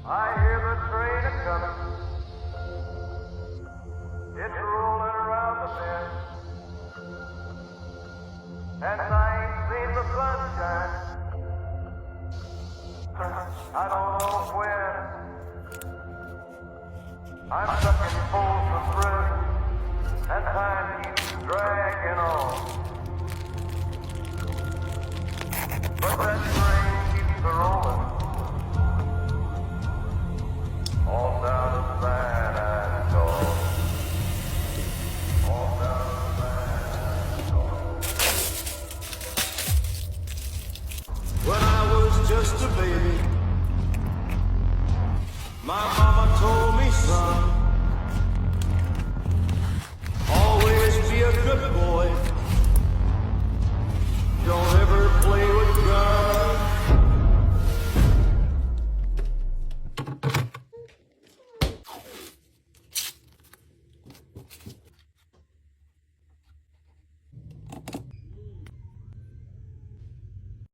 I hear the train a-comin'. It's rollin' around the bend. And I ain't seen the sunshine. I don't know when. I'm stuck in Folsom Prison, and time keeps dragging on. But that train keeps a-rollin'. All down to San Antonio. All down to San Antonio. When I was just a baby, my mama told me, son,